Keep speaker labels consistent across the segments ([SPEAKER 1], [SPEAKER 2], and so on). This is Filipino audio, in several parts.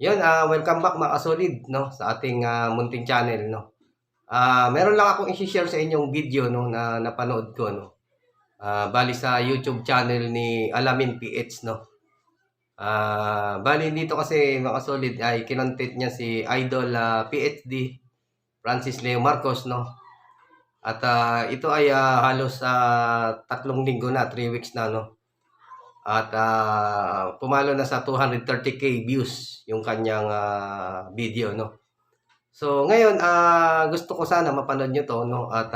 [SPEAKER 1] Yun, welcome back mga kasolid, no, sa ating munting channel, no. Meron lang akong i-share sa inyong video, no, na napanood ko, no. Bali sa YouTube channel ni Alamin PH, no. Bali dito kasi mga kasolid ay kinontent niya si Idol PhD Francis Leo Marcos, no. At ito ay halos 3 linggo na, 3 weeks na, no. At pumalo na sa 230k views yung kanyang video, no. So ngayon gusto ko sana mapanood nyo to, no, at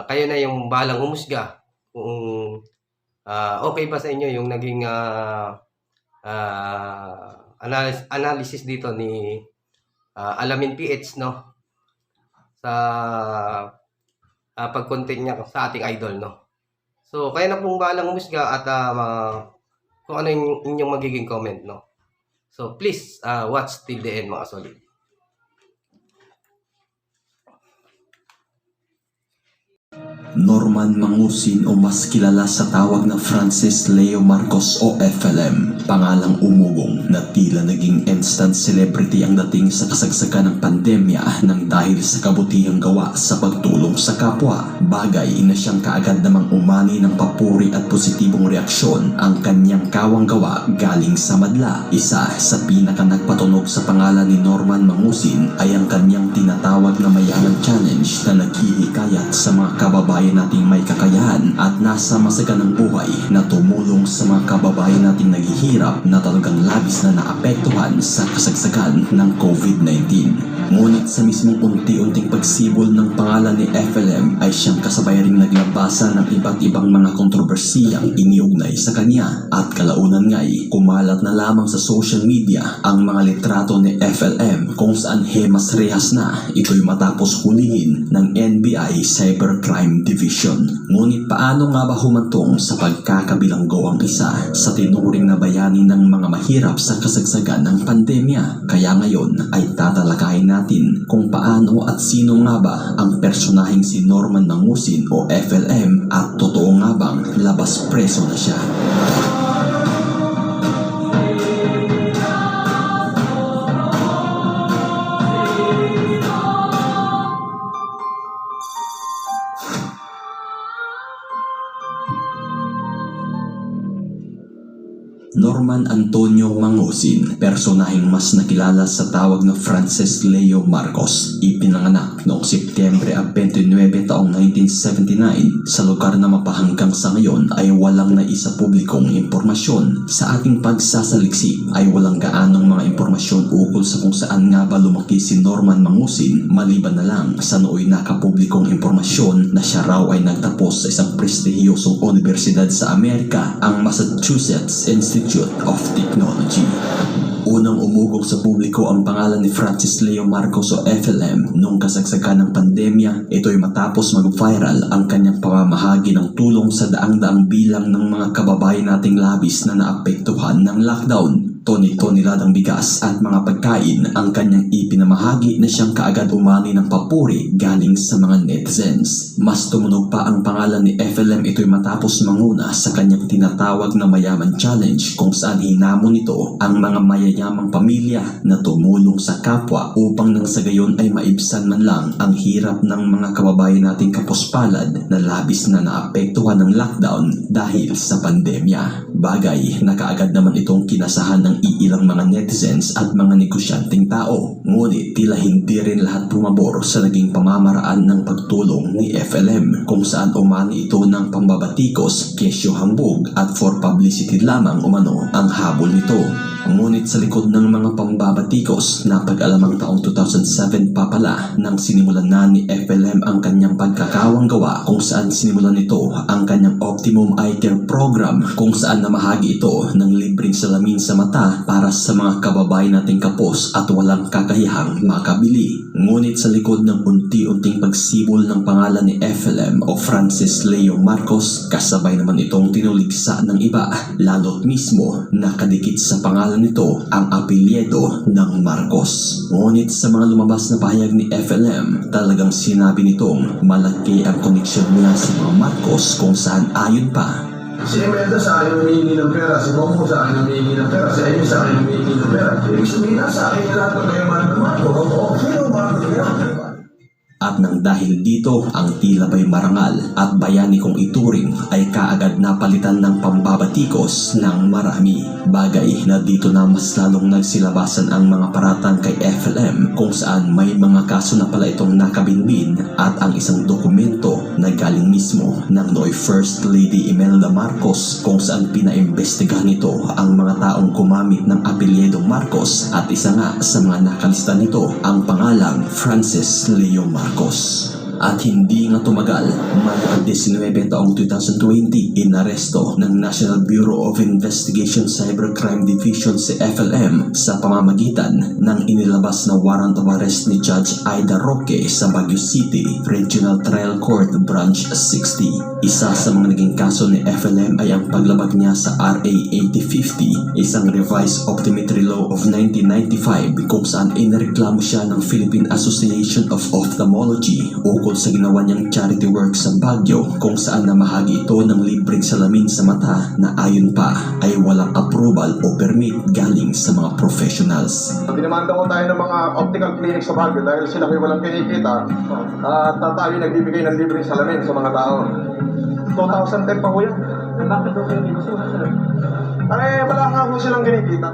[SPEAKER 1] kayo na yung bahalang humusga kung okay ba sa inyo yung naging analysis dito ni Alamin PH, no, sa pag-content niya sa ating idol, no. So, kaya na pong bahalang humusga at kung ano yung inyong magiging comment, no. So, please watch till the end mga solid.
[SPEAKER 2] Norman Mangusin o mas kilala sa tawag na Francis Leo Marcos o FLM, pangalang umugong na tila naging instant celebrity ang dating sa kasagsagan ng pandemya nang dahil sa kabutihang gawa sa pagtulong sa kapwa. Bagay na siyang kaagad namang umani ng papuri at positibong reaksyon ang kanyang kawang gawa galing sa madla. Isa sa pinaka nagpatunog sa pangalan ni Norman Mangusin ay ang kanyang tinatawag na Mayaman Challenge na naghihikayat sa mga kababayan nating may kakayahan at nasa masaganang buhay na tumulong sa mga kababayan nating naghihirap na talagang labis na naapektuhan sa kasagsagan ng COVID-19. Ngunit sa mismong unti-unting pagsibol ng pangalan ni FLM ay siyang kasabay ring naglabasa ng iba't ibang mga kontrobersiyang iniugnay sa kanya at kalaunan nga'y kumalat na lamang sa social media ang mga litrato ni FLM kung saan hemas rehas na ito'y matapos hulihin ng NBI Cybercrime Division. Ngunit paano nga ba humantong sa pagkakabilanggo ang isa sa tinuring na bayani ng mga mahirap sa kasagsagan ng pandemya? Kaya ngayon ay tatalakayin natin kung paano at sino nga ba ang personaheng si Norman Mangusin o FLM at totoo nga bang labas preso na siya. Norman Antonio Mangusin, personaheng mas nakilala sa tawag na Francis Leo Marcos, ipinanganak noong Setyembre 29 taong 1979 sa lugar na mapahanggang sa ngayon ay walang naisa publikong impormasyon. Sa ating pagsasaliksik ay walang gaanong mga impormasyon ukol sa kung saan nga ba lumaki si Norman Mangusin maliban na lang sa nooy nakapublikong impormasyon na siya raw ay nagtapos sa isang prestihiyosong universidad sa Amerika, ang Massachusetts Institute of Technology. Unang umugong sa publiko ang pangalan ni Francis Leo Marcos o FLM noong kasagsagan ng pandemya. Ito'y matapos mag-viral ang kanyang pamamahagi ng tulong sa daang-daang bilang ng mga kababayan nating labis na naapektuhan ng lockdown. Toni-toniladang bigas at mga pagkain ang kanyang ipinamahagi na siyang kaagad umani ng papuri galing sa mga netizens. Mas tumunog pa ang pangalan ni FLM ito'y matapos manguna sa kanyang tinatawag na Mayaman Challenge kung saan hinamon nito ang mga mayayamang pamilya na tumulong sa kapwa upang nang sa gayon ay maibsan man lang ang hirap ng mga kababayan nating kapuspalad na labis na naapektuhan ng lockdown dahil sa pandemya. Bagay na kaagad naman itong kinasahan ng iilang mga netizens at mga negosyanteng tao. Ngunit tila hindi rin lahat pumabor sa naging pamamaraan ng pagtulong ni FLM kung saan umani ito ng pambabatikos, kesyo hambog at for publicity lamang umano ang habol nito. Ngunit sa likod ng mga pambabatikos na pag-alamang taong 2007 pa pala nang sinimulan na ni FLM ang kanyang pagkakawang gawa kung saan sinimulan nito ang kanyang Optimum Eye Care Program kung saan namahagi ito ng libreng salamin sa mata para sa mga kababayan nating kapos at walang kakayahang makabili. Ngunit sa likod ng unti-unting pagsibol ng pangalan ni FLM o Francis Leo Marcos, kasabay naman itong tinuligsa ng iba, lalo't mismo nakadikit sa pangalan nito ang apelyido ng Marcos. Ngunit sa mga lumabas na pahayag ni FLM, talagang sinabi nitong malaki ang koneksyon niya sa mga Marcos kung saan ayon pa
[SPEAKER 3] Si Imelda sa akin humihingi ng pera, si Momo sa akin humihingi ng pera, si Amy sa akin humihingi ng pera. Ibig sabihin na sa akin lahat ng kayaman ng mga o sino mga kayaman?
[SPEAKER 2] At nang dahil dito, ang tila ba'y marangal at bayani kong ituring ay kaagad napalitan ng pambabatikos ng marami. Bagay na dito na mas lalong nagsilabasan ang mga paratang kay FLM kung saan may mga kaso na pala itong nakabinbin at ang isang dokumento na galing mismo ng nooy First Lady Imelda Marcos kung saan pinaimbestigahan nito ang mga taong gumamit ng apelyido Marcos at isa nga sa mga nakalista nito ang pangalang Francis Leo Marcos. At hindi nga tumagal, Mayo 19 taong 2020, inaresto ng National Bureau of Investigation Cybercrime Division si FLM sa pamamagitan ng inilabas na warrant of arrest ni Judge Aida Roque sa Baguio City Regional Trial Court Branch 60. Isa sa mga naging kaso ni FLM ay ang paglabag niya sa RA 8050, isang revised optometry law of 1995 kung saan inireklamo siya ng Philippine Association of Ophthalmology ukol sa ginawa niyang charity work sa Baguio kung saan namahagi ito ng libreng salamin sa mata na ayon pa ay walang approval o permit galing sa mga professionals.
[SPEAKER 3] Dinamanda ko tayo ng mga optical clinic sa Baguio dahil sila kayo walang kinikita at tayo nagbibigay ng libreng salamin sa mga tao. 2010 pa ho yan.
[SPEAKER 4] Bakit daw kayo minusuhan, sir?
[SPEAKER 3] Ay, wala nga ho silang kinikita.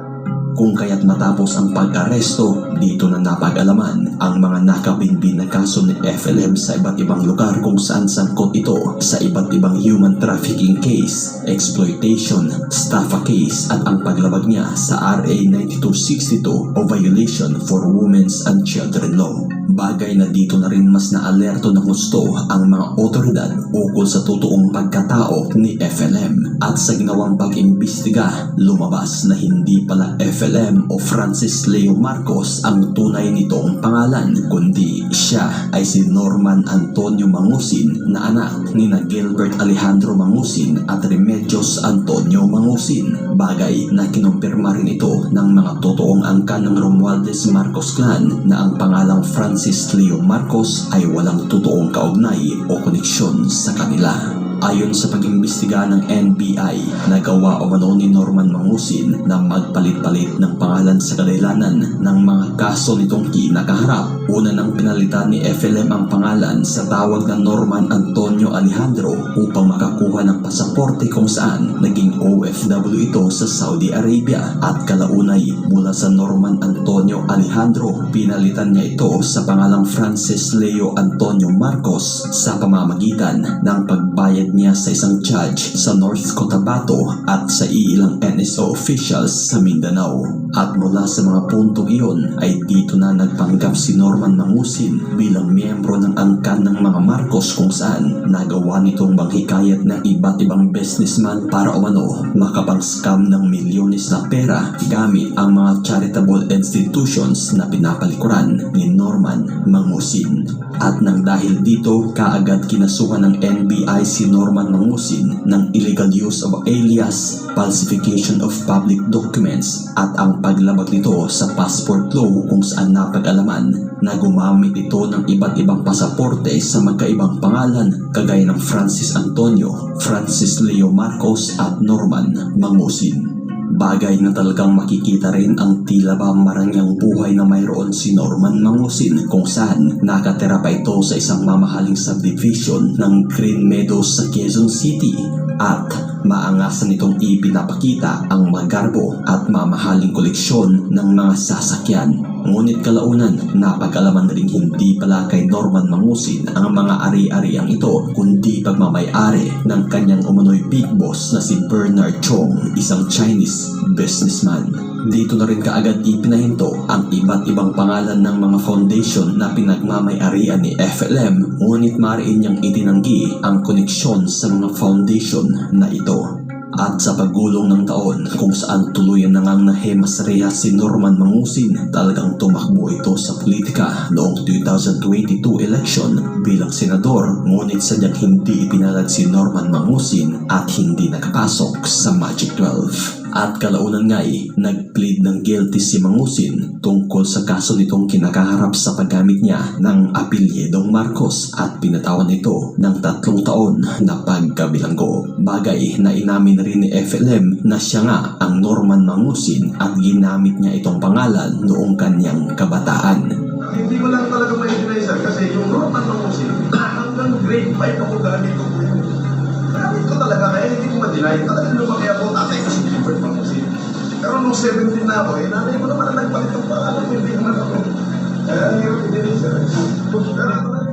[SPEAKER 2] Kung kaya't matapos ang pag-aresto, dito na napag-alaman ang mga nakabinbin na kaso ni FLM sa iba't ibang lugar kung saan sangkot ito sa iba't ibang human trafficking case, exploitation, staffa case at ang paglabag niya sa RA 9262 o violation for women's and children law. Bagay na dito na rin mas naalerto ng gusto ang mga otoridad ukol sa totoong pagkatao ni FLM at sa ginawang pag-imbestiga, lumabas na hindi pala FLM o Francis Leo Marcos ang tunay nitong pangalan, kundi siya ay si Norman Antonio Mangusin na anak ni na Gilbert Alejandro Mangusin at Remedios Antonio Mangusin. Bagay na kinumpirma rin ito ng mga totoong angkan ng Romualdez Marcos clan na ang pangalang Francis Leo Marcos ay walang totoong kaugnay o koneksyon sa kanila. Ayon sa pag-imbestiga ng NBI, nagawa o mano ni Norman Mangusin na magpalit-palit ng pangalan sa kadalilanan ng mga kaso nitong kinakaharap. Una nang pinalitan ni FLM ang pangalan sa tawag na Norman Antonio Alejandro upang makakuha ng pasaporte kung saan naging OFW ito sa Saudi Arabia at kalaunay mula sa Norman Antonio Alejandro, pinalitan niya ito sa pangalang Francis Leo Antonio Marcos sa pamamagitan ng pagbayad niya sa isang judge sa North Cotabato at sa ilang NSO officials sa Mindanao. At mula sa mga puntong iyon ay dito na nagpanggap si Norman Mangusin bilang miyembro ng angkan ng mga Marcos kung saan nagawa nitong manghikayat ng iba't ibang businessman para umano makapang-scam ng milyones na pera gamit ang mga charitable institutions na pinapalikuran ni Norman Mangusin. At nang dahil dito, kaagad kinasuhan ng NBI si Norman Mangusin ng illegal use of alias, falsification of public documents at ang paglabag nito sa passport law kung saan napag-alaman na gumamit ito ng iba't ibang pasaporte sa magkaibang pangalan kagaya ng Francis Antonio, Francis Leo Marcos at Norman Mangusin. Bagay na talagang makikita rin ang tila ba marangyang buhay na mayroon si Norman Mangusin kung saan nakatira pa ito sa isang mamahaling subdivision ng Green Meadows sa Quezon City at maangasan nitong ipinapakita ang magarbo at mamahaling koleksyon ng mga sasakyan. Ngunit kalaunan, napag-alaman ring hindi pala kay Norman Mangusin ang mga ari-ariang ito kundi pagmamay-ari ng kanyang umano'y big boss na si Bernard Chong, isang Chinese businessman. Dito na rin kaagad ipinahinto ang iba't ibang pangalan ng mga foundation na pinagmamay-arian ni FLM, ngunit mariin niyang itinanggi ang koneksyon sa mga foundation na ito. At sa paggulong ng taon kung saan tuluyan na ngang nahemasreha si Norman Mangusin, talagang tumakbo ito sa politika noong 2022 election bilang senador, ngunit sadyang hindi ipinalad si Norman Mangusin at hindi nakapasok sa Magic 12. At kalaunan nga'y nag-plead ng guilty si Mangusin tungkol sa kaso nitong kinakaharap sa paggamit niya ng apelyedong Marcos at pinatawan ito ng 3 taon na pagkabilanggo. Bagay na inamin rin ni FLM na siya nga ang Norman Mangusin at ginamit niya itong pangalan noong kanyang kabataan.
[SPEAKER 3] Hindi ko lang talaga ma-deny, sir, kasi yung Norman Mangusin, hanggang grade 5 ako gamit ko po yun. Gamit ko talaga, kaya hindi ko ma-deny. Talagang lumaki ako, tatay ko si Gilbert Mangusin. Pero nung 17 na ako, nanay ko naman ang nagpalit ng pangalan, hindi naman ako. Kaya ang hirap i-deny, sir. Pero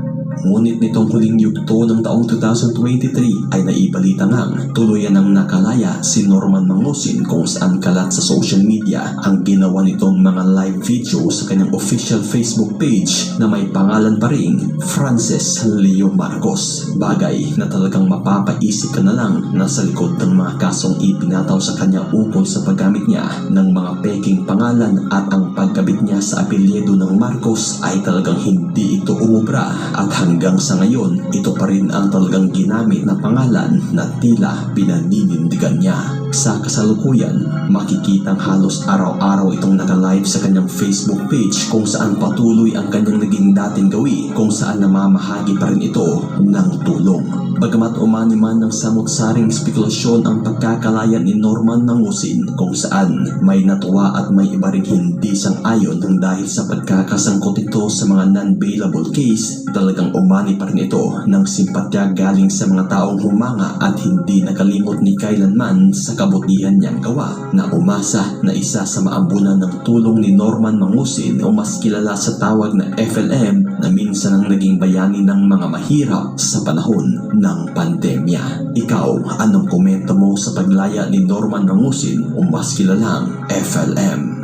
[SPEAKER 2] Ngunit nitong huling yugto ng taong 2023 ay naibalita ngang tuluyan ng nakalaya si Norman Mangusin kung saan kalat sa social media ang ginawa nitong mga live video sa kanyang official Facebook page na may pangalan pa ring Francis Leo Marcos. Bagay na talagang mapapaisip ka na lang na sa likod ng mga kasong ipinataw sa kanya ukol sa paggamit niya ng mga peking pangalan at ang pagkabit niya sa apelyido ng Marcos ay talagang hindi ito umubra at hanggang sa ngayon, ito pa rin ang talagang ginamit na pangalan na tila pinaninindigan niya. Sa kasalukuyan, makikitang halos araw-araw itong naka-live sa kanyang Facebook page kung saan patuloy ang kanyang naging dating gawi kung saan namamahagi pa rin ito ng tulong. Bagamat umani man ng samot-saring spekulasyon ang pagkakalaya ni Norman Mangusin kung saan may natuwa at may iba rin hindi sang-ayon ng dahil sa pagkakasangkot ito sa mga non-bailable case, talagang umani pa rin ito ng simpatya galing sa mga taong humanga at hindi nakalimot ni kailanman sa kabutihan niyang gawa na umasa na isa sa maambunan ng tulong ni Norman Mangusin o mas kilala sa tawag na FLM na minsan ang naging bayani ng mga mahirap sa panahon ng pandemya. Ikaw, anong komento mo sa paglaya ni Norman Mangusin o mas kilalang FLM?